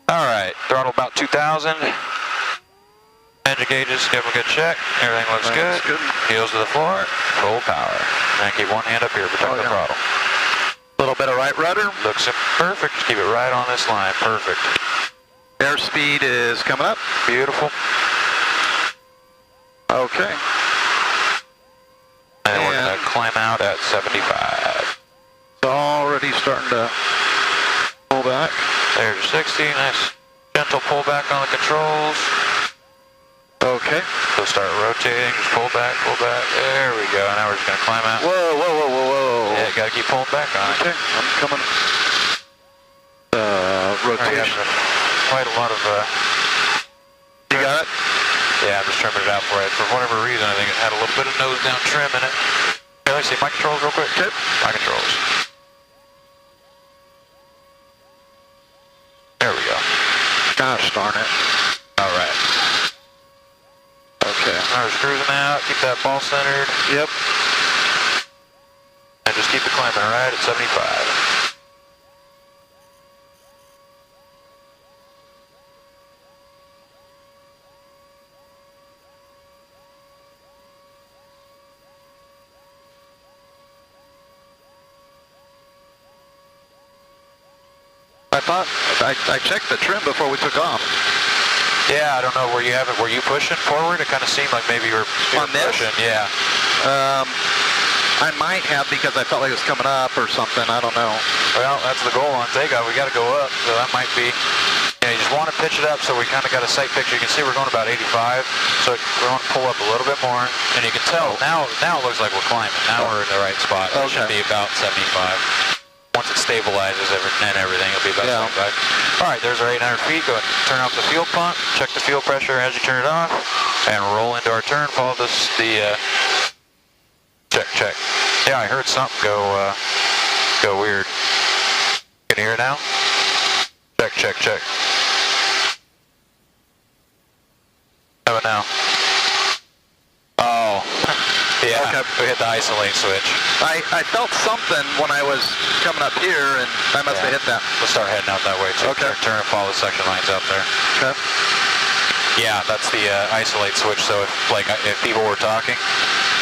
All right, throttle about 2,000. Engine gauges, give them a good check. Everything looks good. Heels to the floor, full power. And keep one hand up here, protect the throttle. A little bit of right rudder. Looks perfect, just keep it right on this line, perfect. Airspeed is coming up. Beautiful. Okay. And we're going to climb out at 75. It's already starting to pull back. There's 60, nice gentle pullback on the controls. Okay. So start rotating, just pull back, there we go. Now we're just going to climb out. Whoa, whoa, whoa, whoa, whoa. Yeah, got to keep pulling back on it. Okay, I'm coming. Rotation. Quite a lot of... You got it? Yeah, I'm just trimming it out for it. For whatever reason, I think it had a little bit of nose down trim in it. Okay, let's see, my controls real quick. Okay. My controls. There we go. Gosh darn it. All right. Okay. Now we're just cruising out, keep that ball centered. Yep. And just keep it climbing right at 75. I checked the trim before we took off. Yeah, I don't know, were you pushing forward? It kind of seemed like maybe you were pushing, yeah. I might have because I felt like it was coming up or something, I don't know. Well, that's the goal on takeoff, we got to go up, so that might be, you just want to pitch it up so we kind of got a sight picture. You can see we're going about 85, so we want to pull up a little bit more, and you can tell, now it looks like we're climbing. Now we're in the right spot. It should be about 75. Once it stabilizes and everything, it'll be about 75. All right, there's our 800 feet. Go ahead and turn off the fuel pump, check the fuel pressure as you turn it off, and roll into our turn. Follow the check. Yeah, I heard something go weird. Can you hear it now? Check. How about now? Oh, yeah, okay. We hit the isolate switch. I felt something when I was coming up here, and I must have hit that. We'll start heading out that way, too. Okay. Turn and follow the section lines out there. Okay. Yeah, that's the isolate switch, so if people were talking,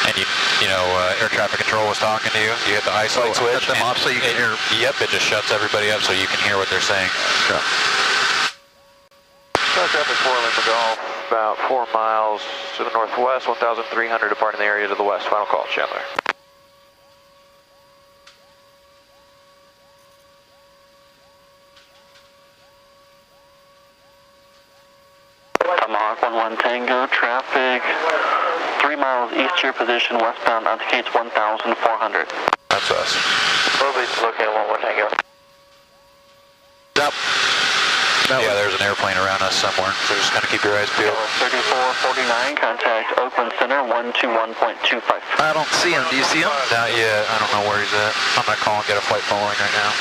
and air traffic control was talking to you, you hit the isolate switch. Cut them off so you can hear. Yep, it just shuts everybody up so you can hear what they're saying. Okay. Traffic 4 Lima Golf, about 4 miles to the northwest, 1,300 departing the area to the west. Final call, Chandler. Tomahawk 11 Tango, traffic 3 miles east to your position, westbound indicates 1,400. That's us. Probably looking at 11 Tango. Yep. Yeah, there's an airplane around us somewhere, so just kind of keep your eyes peeled. 3449, contact Oakland Center, 121.25. I don't see him. Do you see him? Not yet. I don't know where he's at. I'm going to call and get a flight following right now.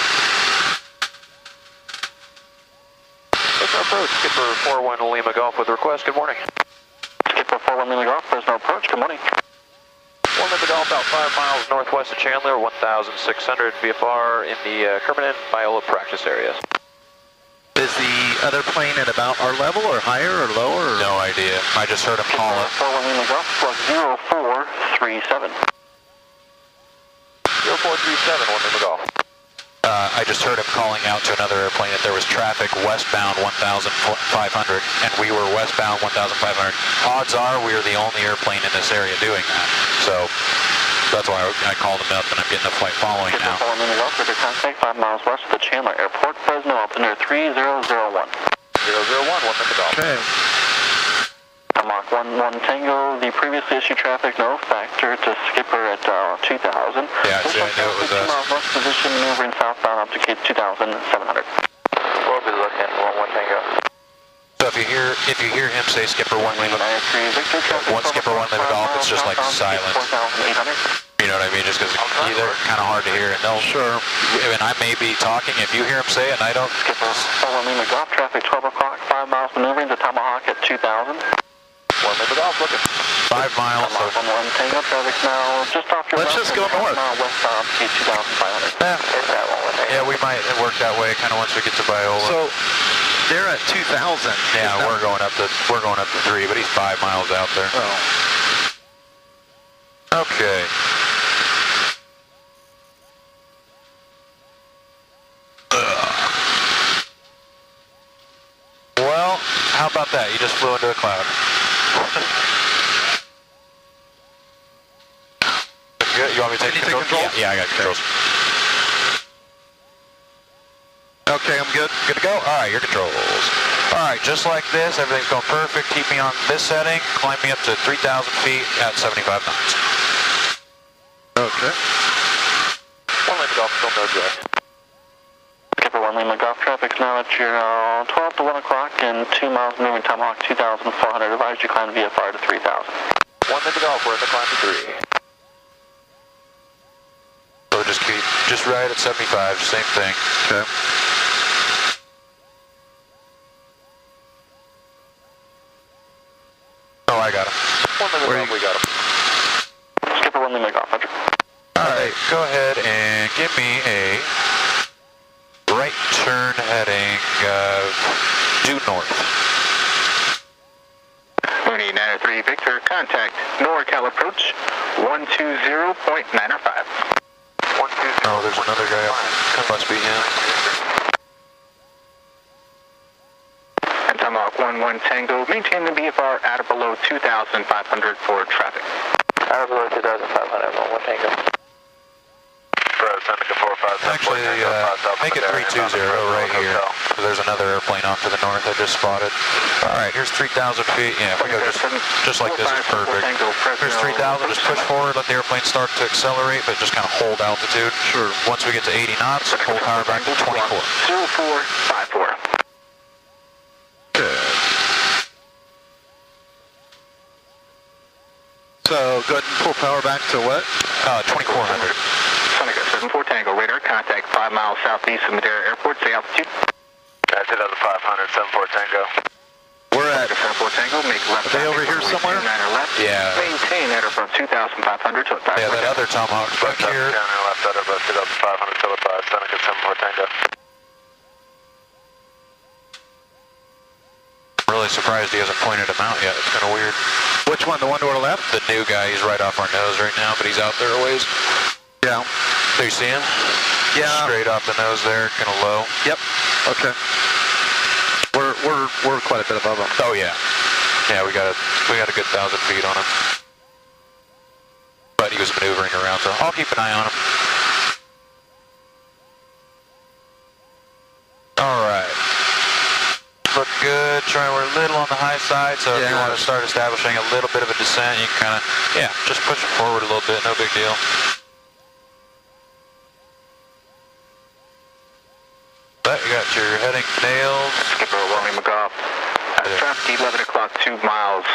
Fresno approach, Skipper 41 Lima Golf with request. Good morning. Skipper 41 Lima Golf, Fresno approach. Good morning. 1 Lima Golf, about 5 miles northwest of Chandler, 1,600 VFR in the Kermanen Viola practice areas. Is the other plane at about our level, or higher, or lower? Or? No idea. I just heard him call it. 41 Lima Golf, plus 0437. 0437, 1 Lima Golf. I just heard him calling out to another airplane that there was traffic westbound 1,500, and we were westbound 1,500. Odds are we are the only airplane in this area doing that. So that's why I called him up, and I'm getting a flight following now. Skipper 41 Lima Golf, contact 5 miles west of the Chandler Airport, Fresno, altimeter 3001. 001, 1 Lima Golf. Okay. Mach 11 Tango, the previously issued traffic, no factor to Skipper at 2,000. Yeah, I knew it was us. 2 miles west position, maneuvering southbound, indicates 2,700. We'll be looking at 11 Tango. So if you hear him say Skipper 1 Lima, Skipper 1 Lima Golf, it's just like silence. 4,800. You know what I mean? Just because they're kind of hard to hear, and they'll. Sure. And I may be talking. If you hear him say it, and I don't. Skipper 41 Lima Golf, traffic 12 o'clock, 5 miles maneuvering to Tomahawk at 2,000. 1 Lima Golf, looking. 5 miles. Tomahawk 11 Tango, traffic now just off your Let's just go north. Westbound, 2,500. Yeah, we might work that way kind of once we get to Viola. So, they're at 2,000. Yeah, we're going up to 3, but he's 5 miles out there. Oh. Okay. Well, how about that? You just flew into a cloud. Good. You want me to take control? Yeah, I got controls. Okay, I'm good. Good to go? All right, your controls. All right, just like this, everything's going perfect. Keep me on this setting. Climb me up to 3,000 feet at 75 knots. Okay. One lane golf, still no direct. Skipper, one lane golf traffic's now at your 12 to 1 o'clock and 2 miles moving Tomahawk 2,400. Advise you climb VFR to 3,000. One lane golf, we're in the climb to 3. So just keep, just right at 75, same thing. Okay. Oh, I got him. One lane golf, we got him. Skipper, one lane golf, Roger. All right, go ahead and give me a right turn heading due north. Mooney 903 Victor, contact NorCal approach 120.905. Oh, there's another guy up. That must be him. And Tomahawk 11 Tango, maintain the BFR at or below 2,500 for traffic. At or below 2,500, 11 Tango. Actually, make it 320 right here. There's another airplane off to the north I just spotted. All right, here's 3,000 feet. Yeah, if we go just like this, is perfect. Here's 3,000, just push forward, let the airplane start to accelerate, but just kind of hold altitude. Sure. Once we get to 80 knots, pull power back to 24. 0454. Good. So go ahead and pull power back to what? 2,400. Seneca 74 Tango, radar contact 5 miles southeast of Madera Airport, say altitude. That's 2,500, 74 Tango. We're at 74 Tango, make left. Are they over here somewhere? Left. Yeah. Maintain at or from 2,500 to 5. Yeah, that other Tomahawk's back here. Left at or about 2,500 to 5, Seneca 74 Tango. I'm really surprised he hasn't pointed him out yet. It's kind of weird. which one? The one to our left? The new guy, he's right off our nose right now, but he's out there a ways. Yeah. Do you see him? Yeah. Straight off the nose there, kind of low. Yep. Okay. We're quite a bit above him. Oh yeah. Yeah, we got a good 1,000 feet on him. But he was maneuvering around, so I'll keep an eye on him. All right. Look good. We're a little on the high side, so if you want to start establishing a little bit of a descent, you can kind of, just push it forward a little bit. No big deal. But you got your heading nailed. Skipper William McGough. Traffic 11 o'clock, 2 miles.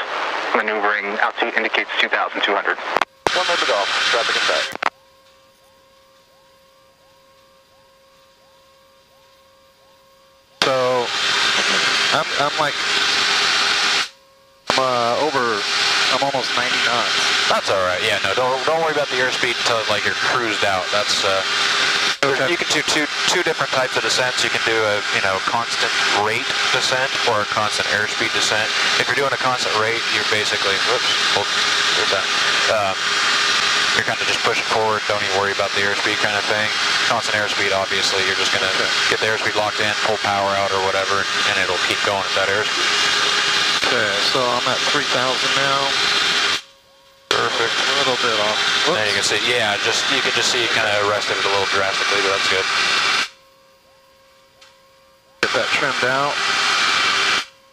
Maneuvering altitude indicates 2,200. 1 McGough, traffic inside. So I'm almost 90 knots. That's all right. Yeah, no, don't worry about the airspeed until like you're cruised out. That's Okay. You can do two different types of descents. You can do a constant rate descent or a constant airspeed descent. If you're doing a constant rate, you're basically there's that. You're kind of just pushing forward. Don't even worry about the airspeed kind of thing. Constant airspeed, obviously, you're just gonna get the airspeed locked in, pull power out or whatever, and it'll keep going at that airspeed. Okay, so I'm at 3,000 now. Perfect. A little bit off. Whoops. There you can see, you can just see it kind of arrested it a little drastically, but that's good. Get that trimmed out.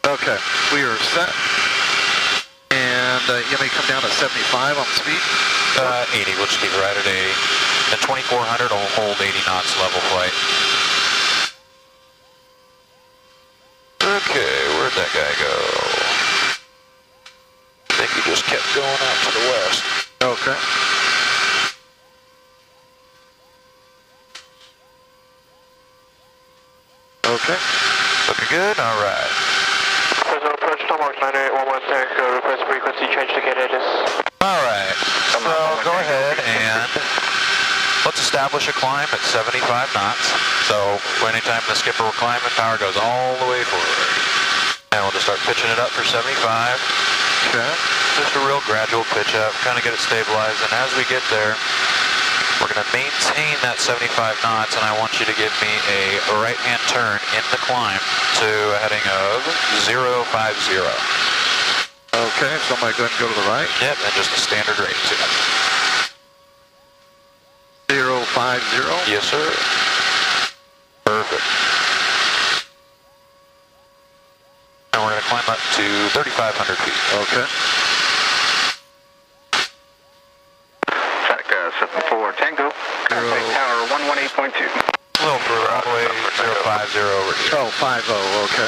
Okay, we are set. And you may come down to 75 on the speed. 80, we'll just keep it right at 80. And 2,400 will hold 80 knots level flight. Okay, where'd that guy go? I think he just kept going out to the west. Okay. Okay. Looking good? All right. Fresno approach, Tomahawk 9811 Tango, request frequency change to Canadian. All right, so go ahead and let's establish a climb at 75 knots. So anytime the skipper will climb and power goes all the way forward. And we'll just start pitching it up for 75. Okay. Just a real gradual pitch up, kind of get it stabilized. And as we get there, we're going to maintain that 75 knots, and I want you to give me a right-hand turn in the climb to a heading of 050. Okay, so I'm going to go ahead and go to the right. Yep, and just a standard rate too. 050. Yes, sir. Perfect. And we're going to climb up to 3,500 feet. Okay. 74 Tango. Tower 118.2. A little for all the way 050 over here. Oh, 50, okay.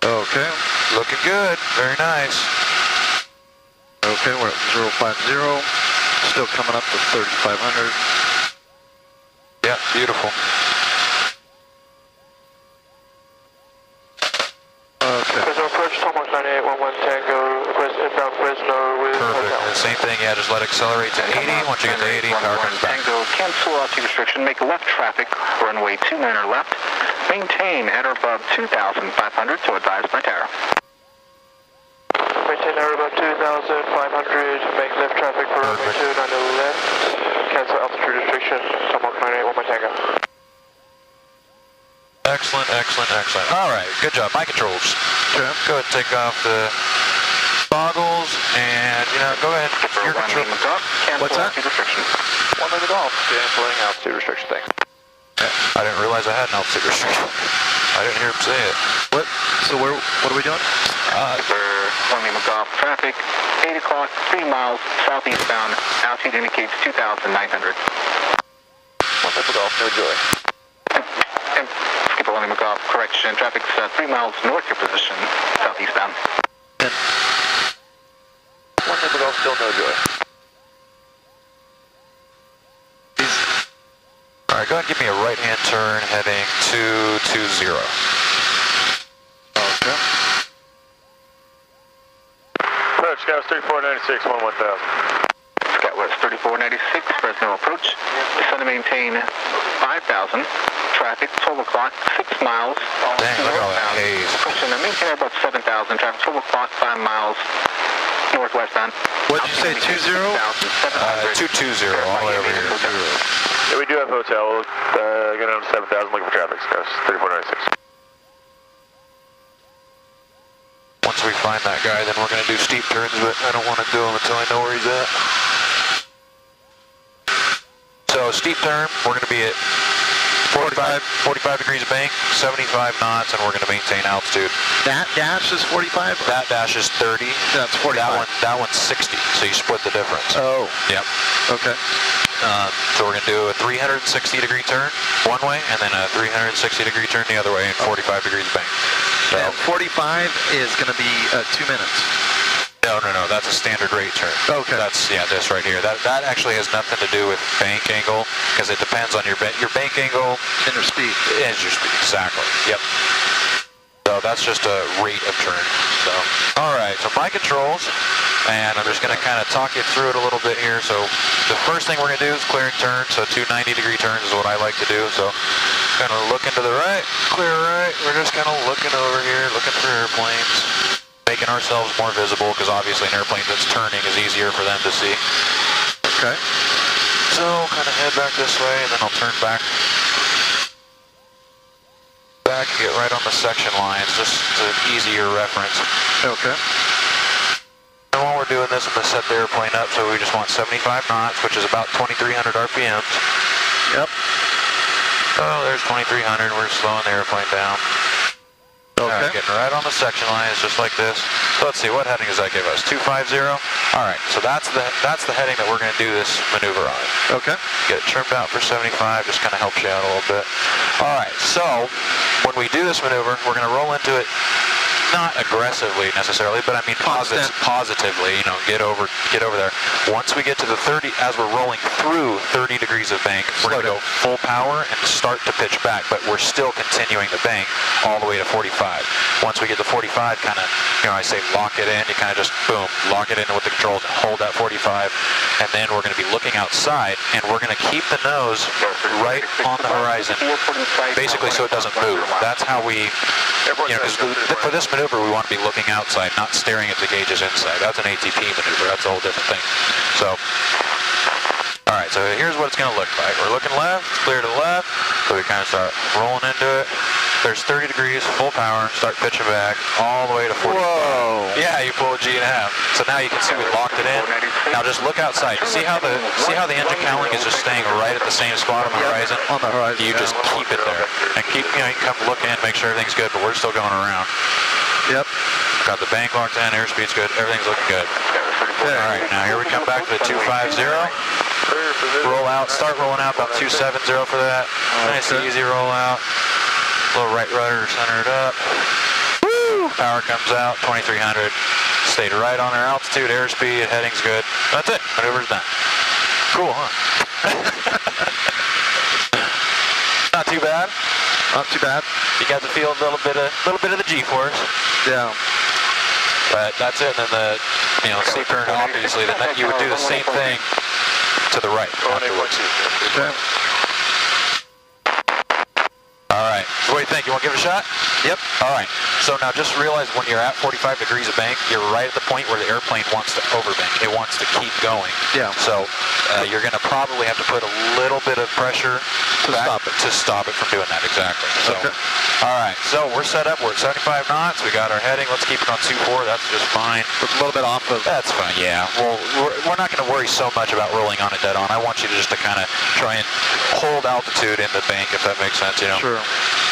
Okay. Looking good. Very nice. Okay, we're at 050. Still coming up to 3,500. Yeah, beautiful. Okay. Fresno approach, Tomahawk 9811 Tango, inbound Fresno with Perfect. hotel. And same thing, yeah, just let it accelerate to 80. Once you get to 80, power comes back. Tango, cancel altitude restriction, make left traffic, runway 29 or left, maintain at or above 2,500, so advise by tower. Maintain at or above 2,500, make left traffic for runway 29 or left, cancel altitude restriction, Tomahawk 9811 Tango. Excellent, excellent, excellent. All right, good job. My controls. Okay. Go ahead and take off the goggles and, go ahead. Your control. What's that? Altitude restriction. One minute off, canceling altitude restriction, thanks. I didn't realize I had an altitude restriction. I didn't hear him say it. What? So what are we doing? For Romeo McGough traffic, 8 o'clock, 3 miles, southeastbound, altitude indicates 2,900. One minute off, no joy. And Skipper Romeo McGough, correction, traffic's 3 miles north your position, southeastbound. One minute off, still no joy. All right, go ahead and give me a right-hand turn heading 220. Okay. Approach, Scout 3496, 11000. Scout 3496, Fresno approach. Descend to maintain 5,000. Traffic, 12 o'clock, 6 miles. Dang, look at all that haze. Question, maintain about 7,000. Traffic, 12 o'clock, 5 miles. Northwestbound. What did you say, 20? 220, all the way over here. Yeah, we do have hotel. We'll get down to 7,000, looking for traffic, Scout 3496. Once we find that guy, then we're going to do steep turns, but I don't want to do them until I know where he's at. So steep turn, we're going to be at 45 degrees of bank, 75 knots, and we're going to maintain altitude. That dash is 45? That dash is 30. That's 45. That one's 60, so you split the difference. Oh. Yep. Okay. So we're going to do a 360 degree turn one way, and then a 360 degree turn the other way, and 45 degrees of bank. So, And 45 is going to be 2 minutes. No, that's a standard rate turn. Okay. That's, this right here. That actually has nothing to do with bank angle, because it depends on your bank angle. And your speed. Is your speed, exactly. Yep. So that's just a rate of turn. So, all right, so my controls, and I'm just going to kind of talk you through it a little bit here. So the first thing we're going to do is clearing turn. So 2 90-degree turns is what I like to do. So kind of looking to the right, clear right. We're just kind of looking over here, looking for airplanes, making ourselves more visible, because obviously an airplane that's turning is easier for them to see. Okay. So kind of head back this way, and then I'll turn back and get right on the section lines, just to easier reference. Okay. And while we're doing this, I'm going to set the airplane up, so we just want 75 knots, which is about 2,300 RPMs. Yep. Oh, there's 2,300. We're slowing the airplane down. Okay. All right, getting right on the section lines, just like this. So let's see, what heading does that give us? 250? All right, so that's the heading that we're going to do this maneuver on. Okay. Get it trimmed out for 75, just kind of helps you out a little bit. All right, so when we do this maneuver, we're going to roll into it not aggressively necessarily, but I mean positively, you know, get over there. Once we get to the 30, as we're rolling through 30 degrees of bank, we're going to go full power and start to pitch back, but we're still continuing the bank all the way to 45. Once we get to 45, kind of, you know, I say lock it in, you kind of just, boom, lock it in with the controls and hold that 45, and then we're going to be looking outside, and we're going to keep the nose right on the horizon, basically so it doesn't move. That's how we, you know, because for this maneuver, we want to be looking outside, not staring at the gauges inside. That's an ATP maneuver. That's a whole different thing. So, all right, so here's what it's going to look like. We're looking left, clear to the left, so we kind of start rolling into it. There's 30 degrees, full power, start pitching back all the way to 45. Whoa! Yeah, you pull a G and a half. So now you can see we locked it in. Now just look outside. See how the engine cowling is just staying right at the same spot on the horizon? On the horizon. You just keep it there. And keep, you know, you can come look in, make sure everything's good, but we're still going around. Yep. Got the bank locked in, airspeed's good, everything's looking good. Okay. All right, now here we come back to the 250. Roll out, start rolling out about 270 for that. Nice easy roll out. Little right rudder centered up. Woo! Power comes out, 2300. Stayed right on our altitude, airspeed, heading's good. That's it, maneuver's done. Cool, huh? Not too bad. Not too bad. You got to feel a little bit of the G-force. Yeah. But that's it. And then the, you know, C-turn, obviously, then you would do the same thing to the right afterwards. Okay. All right. So what do you think? You want to give it a shot? Yep. All right. So now just realize when you're at 45 degrees of bank, you're right at the point where the airplane wants to overbank. It wants to keep going. Yeah. So you're going to probably have to put a little bit of pressure to stop it from doing that. Exactly. So, okay. All right. So we're set up. We're at 75 knots. We got our heading. Let's keep it on 2-4. That's just fine. It's a little bit off of. That's fine. Yeah. Well, we're not going to worry so much about rolling on it dead on. I want you to just to kind of try and hold altitude in the bank, if that makes sense. You know. Sure.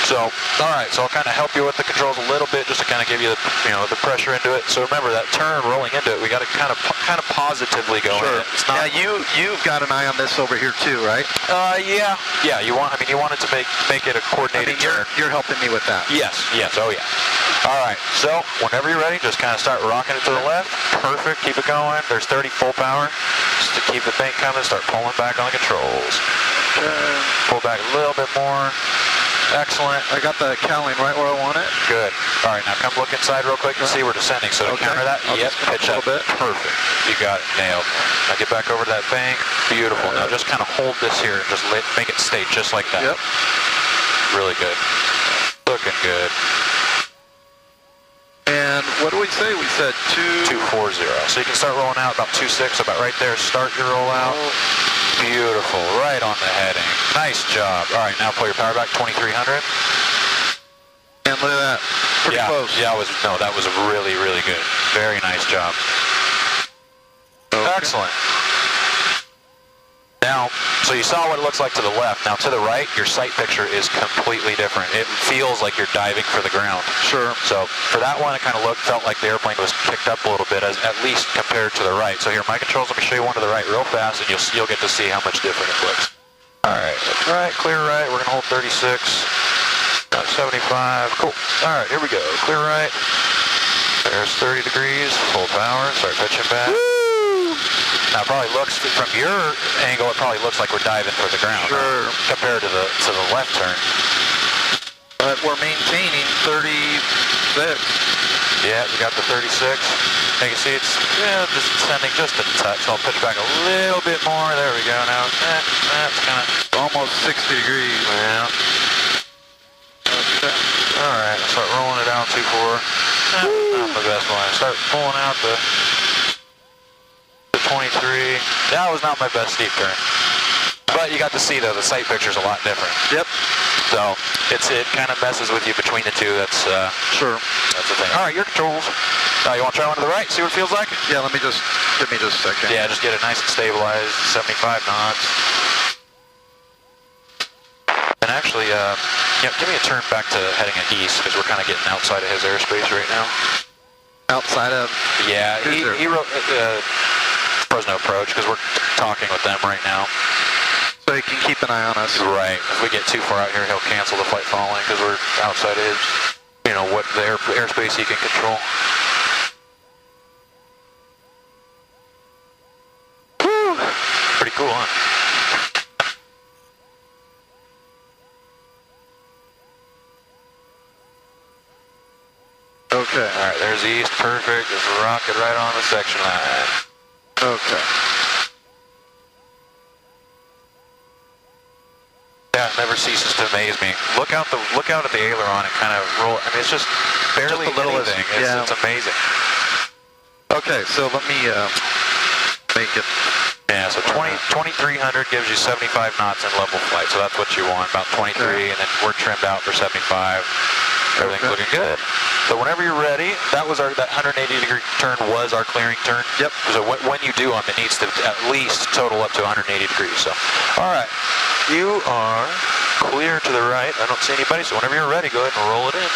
So, all right, so I'll kind of help you with the controls a little bit just to kind of give you the, you know, the pressure into it. So remember that turn rolling into it, we got to kind of positively go in it. It's not, yeah, you've got an eye on this over here too, right? Yeah. You want it to make it a coordinated turn. You're helping me with that. Yes, oh yeah. All right, so whenever you're ready, just kind of start rocking it to the left. Perfect, keep it going. There's 30 full power. Just to keep the bank coming, start pulling back on the controls. Pull back a little bit more. Excellent. I got the cowling right where I want it. Good. All right, now come look inside real quick and see we're descending. So to counter that, I'll yep, pitch up. Bit. Perfect. You got it. Nailed. Now get back over to that bank. Beautiful. Now just kind of hold this here and just make it stay just like that. Yep. Really good. Looking good. And what do we say? We said 240. So you can start rolling out about 26, about right there. Start your roll out. Beautiful. Right on the heading. Nice job. All right, now pull your power back, 2300. And look at that. Pretty close. Yeah, that was really, really good. Very nice job. Okay. Excellent. Now, so you saw what it looks like to the left. Now to the right, your sight picture is completely different. It feels like you're diving for the ground. Sure. So for that one, it kind of felt like the airplane was kicked up a little bit, at least compared to the right. So here, my controls, let me show you one to the right real fast, and you'll get to see how much different it looks. All right, right, clear right. We're gonna hold 36. Got 75. Cool. All right, here we go. Clear right. There's 30 degrees, full power. Start pitching back. Now it probably looks, from your angle, it probably looks like we're diving for the ground. Sure. Compared to the left turn. But we're maintaining 36. Yeah, we got the 36. You can see it's just descending just a touch. So I'll pitch back a little bit more. There we go. Now that's kind of almost 60 degrees. Yeah. Okay. All right, I'll start rolling it down 2-4. Not the best one. Start pulling out the 23. That was not my best steep turn. But you got to see though, the sight picture's a lot different. Yep. So it kind of messes with you between the two. That's sure. That's the thing. All right, your controls. You want to try one to the right? See what it feels like? Yeah. Give me just a second. Yeah, just get it nice and stabilized. 75 knots. And actually, give me a turn back to heading east because we're kind of getting outside of his airspace right now. Outside of? Yeah, he wrote Fresno approach because we're talking with them right now. So he can keep an eye on us. Right. If we get too far out here, he'll cancel the flight following because we're outside of his. you know, what the airspace you can control. Whew. Pretty cool, huh? Okay. All right, there's east, perfect. Just rocket right on the section line. Okay. Yeah, it never ceases to amaze me. Look out at the aileron and kind of roll. I mean, it's just barely just a little anything. It's amazing. Okay, so let me make it. Yeah, so 2300 gives you 75 knots in level flight, so that's what you want, about 23, okay. and then we're trimmed out for 75. Everything's okay. looking good. So whenever you're ready, that 180-degree turn was our clearing turn. Yep. So when you do them, it needs to at least total up to 180 degrees. So, all right, you are clear to the right. I don't see anybody, so whenever you're ready, go ahead and roll it in.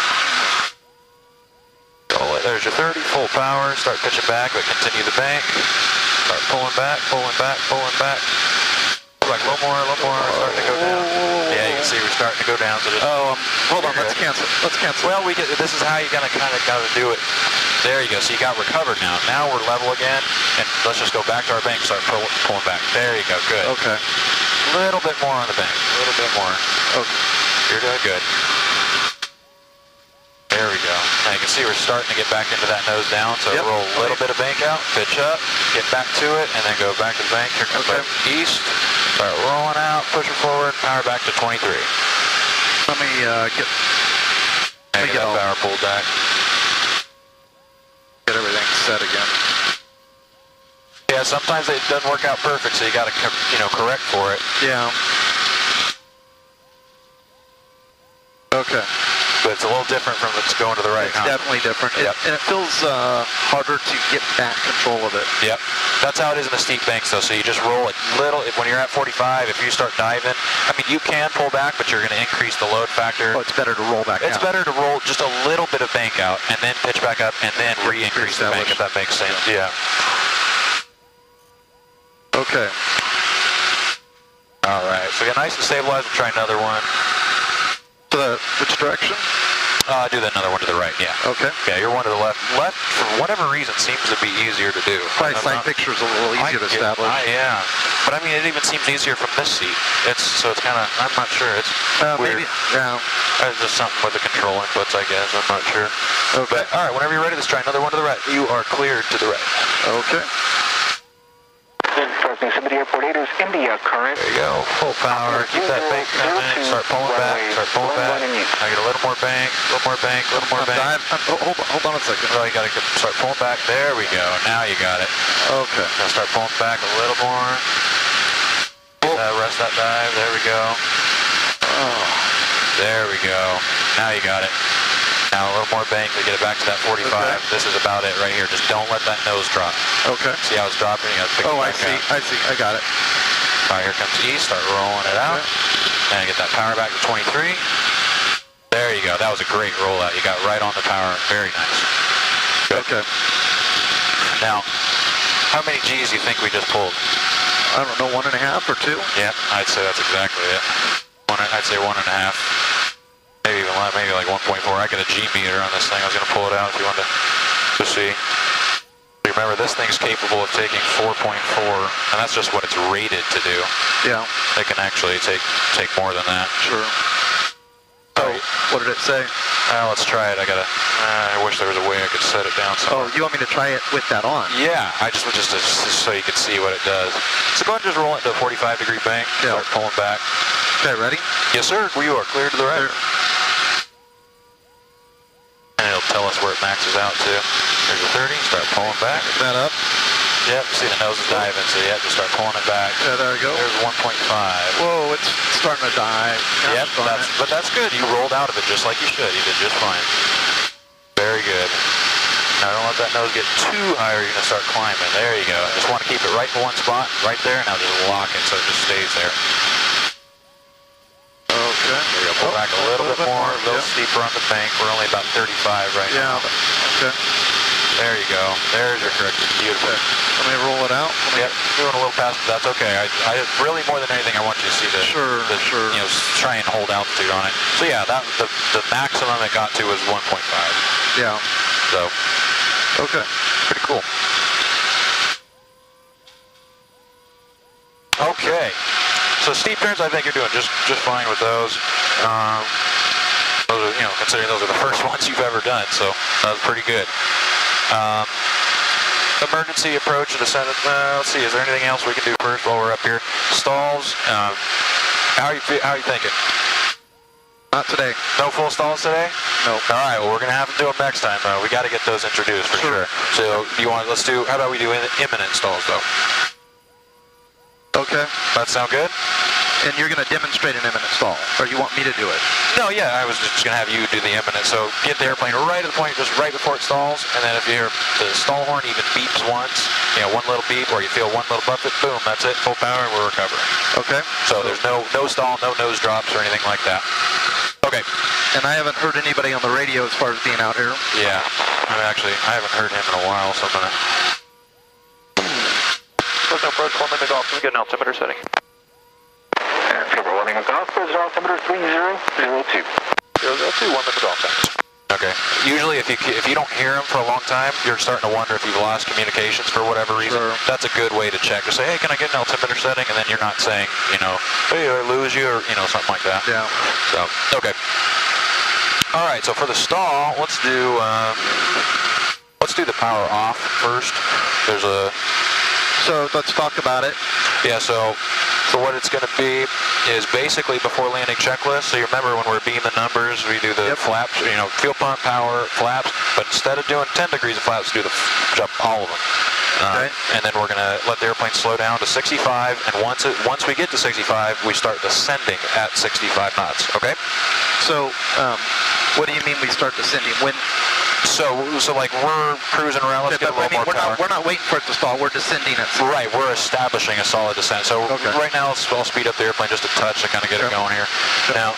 Roll it. There's your 30, full power. Start pitching back, but continue the bank. Start pulling back, pulling back, pulling back. Like a little more, starting to go down. Yeah, you can see we're starting to go down. So just hold on, let's cancel. Well, this is how you're gonna kind of gotta do it. There you go. So you got recovered now. Now we're level again, and let's just go back to our bank. Start pulling back. There you go. Good. Okay. A little bit more on the bank. A little bit more. Okay. You're doing good. There we go. Now you can see we're starting to get back into that nose down. So yep. Roll a little bit of bank out, pitch up, get back to it, and then go back to the bank. Here comes our east. Start rolling out, pushing forward, power back to 23. Let me get that power pulled back. Get everything set again. Yeah, sometimes it doesn't work out perfect, so you got to, correct for it. Yeah. Okay. But it's a little different from it's going to the right. It's definitely different. Yep. And it feels harder to get back control of it. Yep. That's how it is in the steep banks, though. So you just roll it little. When you're at 45, if you start diving, I mean, you can pull back, but you're going to increase the load factor. Oh, it's better to roll back out. It's better to roll just a little bit of bank out, and then pitch back up, and then re-increase the bank, if that makes sense. Yeah. Okay. All right. So get nice and stabilized. We'll try another one. Which direction? Do that another one to the right, yeah. Okay. Yeah, you're one to the left. Left, for whatever reason, seems to be easier to do. Probably side picture's a little easier to establish. Yeah. But I mean, it even seems easier from this seat. So it's kind of, I'm not sure. It's weird. Maybe, yeah. It's just something with the control inputs, I guess. I'm not sure. Okay. But, all right, whenever you're ready, let's try another one to the right. You are cleared to the right. Okay. Yosemite Airport 8 is India current. There you go. Full power. Keep that bank coming. Start pulling back. Start pulling back. Now get a little more bank. A little more bank. A little more bank. Hold on a second. Well, you got to start pulling back. There we go. Now you got it. Okay. Now start pulling back a little more. Rest that dive. There we go. Oh. There we go. Now you got it. Now a little more bank to get it back to that 45. Okay. This is about it right here. Just don't let that nose drop. Okay. See how it's dropping? You gotta pick it back up. I see. I got it. All right, here comes east. Start rolling it out. Okay. And get that power back to 23. There you go. That was a great rollout. You got right on the power. Very nice. Good. Okay. Now, how many G's do you think we just pulled? I don't know, 1.5 or 2? Yeah, I'd say that's exactly it. I'd say 1.5. Maybe like 1.4. I got a G meter on this thing. I was going to pull it out if you wanted to see. Remember, this thing's capable of taking 4.4, and that's just what it's rated to do. Yeah. It can actually take more than that. Sure. So, what did it say? Let's try it. I wish there was a way I could set it down somewhere. Oh, you want me to try it with that on? Yeah, just so you can see what it does. So go ahead and just roll it into a 45-degree bank. Yeah. Start pulling back. Okay, ready? Yes, sir. You are clear to the right. And it'll tell us where it maxes out to. There's a 30, start pulling back. Is that up? Yep, see the nose is diving, so you have to start pulling it back. Yeah, there we go. There's 1.5. Whoa, it's starting to dive. Yep, but that's good. You rolled out of it just like you should. You did just fine. Very good. Now don't let that nose get too high or you're going to start climbing. There you go. Just want to keep it right in one spot, right there. Now just lock it so it just stays there. Okay. There you go. Pull back a little bit more, a little steeper on the bank. We're only about 35 right now. Yeah. Okay. There you go. There's your correction. Beautiful. Let me roll it out. Yep, doing a little past, but that's okay. I really, more than anything, I want you to see the, Sure. you know, try and hold altitude on it. So yeah, that the maximum it got to was 1.5. Yeah. So, Okay. pretty cool. Okay. So steep turns, I think you're doing just fine with those. Those are, you know, considering those are the first ones you've ever done, so that was pretty good. Emergency approach to descent. Let's see, is there anything else we can do first while we're up here? Stalls. How are you thinking? Not today. No full stalls today? No. All right. Well, we're gonna have to do them next time, though. We got to get those introduced for sure. So you want? Let's do. How about we do imminent stalls, though? Okay. That sound good? And you're going to demonstrate an imminent stall, or you want me to do it? No, yeah, I was just going to have you do the imminent. So get the airplane right at the point, just right before it stalls, and then if you hear the stall horn even beeps once, you know, one little beep, or you feel one little buffet, boom, that's it, full power, and we're recovering. Okay. So there's no stall, no nose drops, or anything like that. Okay. And I haven't heard anybody on the radio as far as being out here. Yeah. I haven't heard him in a while, so I'm going to... Fresno approach 1 minute off. We get an altimeter setting. Silver 1 minute off, altimeter 3002. 002, 1 minute off. Okay. Usually if you don't hear them for a long time, you're starting to wonder if you've lost communications for whatever reason. Sure. That's a good way to check. To say, hey, can I get an altimeter setting? And then you're not saying, you know, hey, I lose you, or, you know, something like that. Yeah. So, okay. All right, so for the stall, let's do the power off first. There's a... So let's talk about it. Yeah, so what it's going to be is basically before landing checklist. So you remember when we're beaming the numbers, we do the flaps, you know, fuel pump, power, flaps, but instead of doing 10 degrees of flaps, do jump all of them. Okay. And then we're going to let the airplane slow down to 65, and once we get to 65, we start descending at 65 knots, okay? So what do you mean we start descending? When? So like we're cruising around, let's get a little more power. We're not waiting for it to stall, we're descending it. Right, we're establishing a solid descent. So right now, I'll speed up the airplane just a touch to kind of get it going here. Now,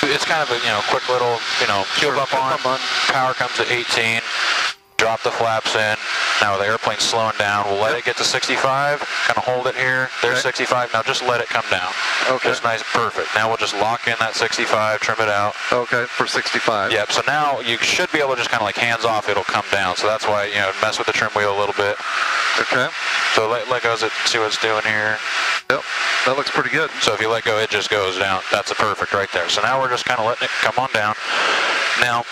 it's kind of a, you know, quick little, you know, fuel up on, power comes to 18, drop the flaps in. Now the airplane's slowing down. We'll let it get to 65, kind of hold it here. There's 65, now just let it come down. Okay. Just nice, perfect. Now we'll just lock in that 65, trim it out. Okay, for 65. Yep, so now you should be able to just kind of like hands off, it'll come down. So that's why, you know, mess with the trim wheel a little bit. Okay. So let go, see what it's doing here. Yep, that looks pretty good. So if you let go, it just goes down. That's a perfect right there. So now we're just kind of letting it come on down. Now,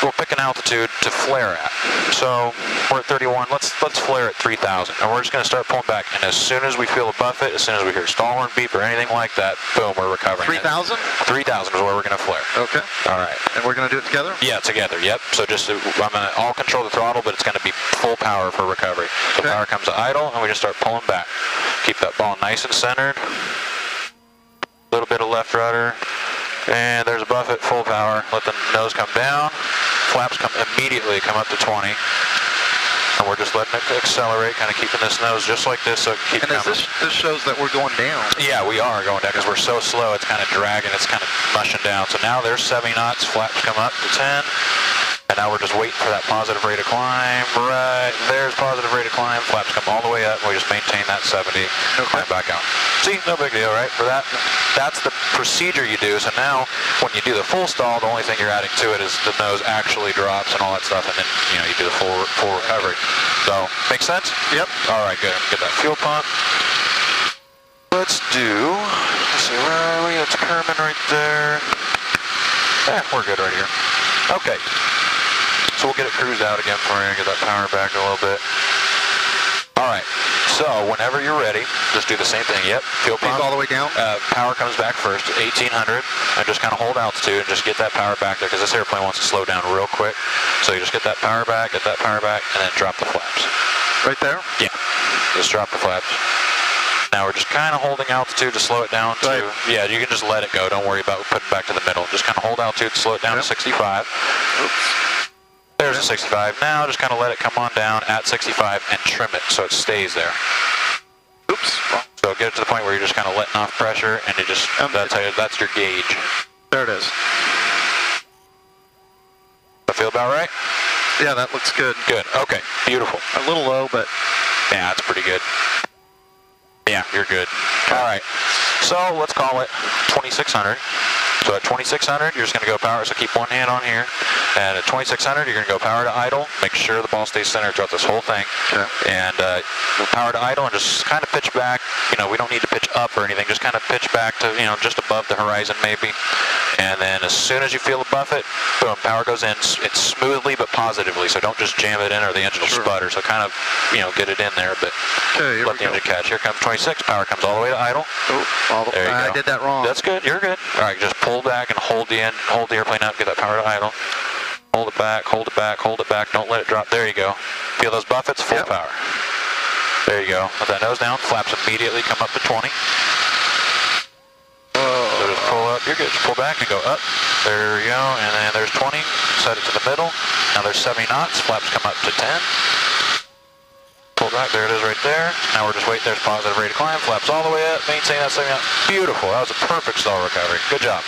we'll pick an altitude to flare at. So we're at 31. Let's flare at 3,000, and we're just going to start pulling back. And as soon as we feel a buffet, as soon as we hear stall horn beep or anything like that, boom, we're recovering. 3,000? 3,000 is where we're going to flare. Okay. All right. And we're going to do it together? Yeah, together. Yep. So just I'm going to all control the throttle, but it's going to be full power for recovery. So power comes to idle, and we just start pulling back. Keep that ball nice and centered. A little bit of left rudder. And there's a buffet, full power. Let the nose come down. Flaps come immediately, come up to 20. And we're just letting it accelerate, kind of keeping this nose just like this so it can keep coming. And this shows that we're going down. Yeah, we are going down because we're so slow. It's kind of dragging. It's kind of mushing down. So now there's 70 knots. Flaps come up to 10. And now we're just waiting for that positive rate of climb. Right, there's positive rate of climb. Flaps come all the way up, and we just maintain that 70. Climb back out. See, no big deal, right? For that, that's the procedure you do. So now, when you do the full stall, the only thing you're adding to it is the nose actually drops and all that stuff, and then you do the full recovery. So, make sense? Yep. All right, good. Get that fuel pump. Let's see, where are we? That's Kerman right there. Yeah, we're good right here. Okay. So we'll get it cruised out again for you, get that power back a little bit. All right, so whenever you're ready, just do the same thing. Yep, fuel pump. All the way down? Power comes back first, 1800, and just kind of hold altitude and just get that power back there because this airplane wants to slow down real quick. So you just get that power back, and then drop the flaps. Right there? Yeah, just drop the flaps. Now we're just kind of holding altitude to slow it down to, yeah, you can just let it go. Don't worry about putting it back to the middle. Just kind of hold altitude, slow it down to 65. Oops. There's a 65. Now just kind of let it come on down at 65 and trim it so it stays there. Oops. So get it to the point where you're just kind of letting off pressure and you just, that's your gauge. There it is. That feel about right? Yeah, that looks good. Good. Okay. Beautiful. A little low, but Yeah, that's pretty good. Yeah, you're good. All right. So let's call it 2600. So at 2600, you're just going to go power. So keep one hand on here. And at 2600, you're going to go power to idle. Make sure the ball stays centered throughout this whole thing. Okay. And power to idle and just kind of pitch back. You know, we don't need to pitch up or anything. Just kind of pitch back to, you know, just above the horizon maybe. And then as soon as you feel the buffet, boom, power goes in. It's smoothly but positively. So don't just jam it in or the engine will sputter. So kind of, you know, get it in there, but okay, let the engine catch. Here comes 26. Power comes all the way to idle. Oh, There you I go. did that wrong. That's good. You're good. All right, just pull back and hold the airplane up. Get that power to idle. Hold it back. Hold it back. Hold it back. Don't let it drop. There you go. Feel those buffets? Full power. There you go. Let that nose down. Flaps immediately come up to 20. So just pull up. You're good. Just pull back and go up. There you go. And then there's 20. Set it to the middle. Now there's 70 knots. Flaps come up to 10. Pull back. There it is right there. Now we're just waiting. There's positive rate of climb. Flaps all the way up. Maintain that 70 knots. Beautiful. That was a perfect stall recovery. Good job.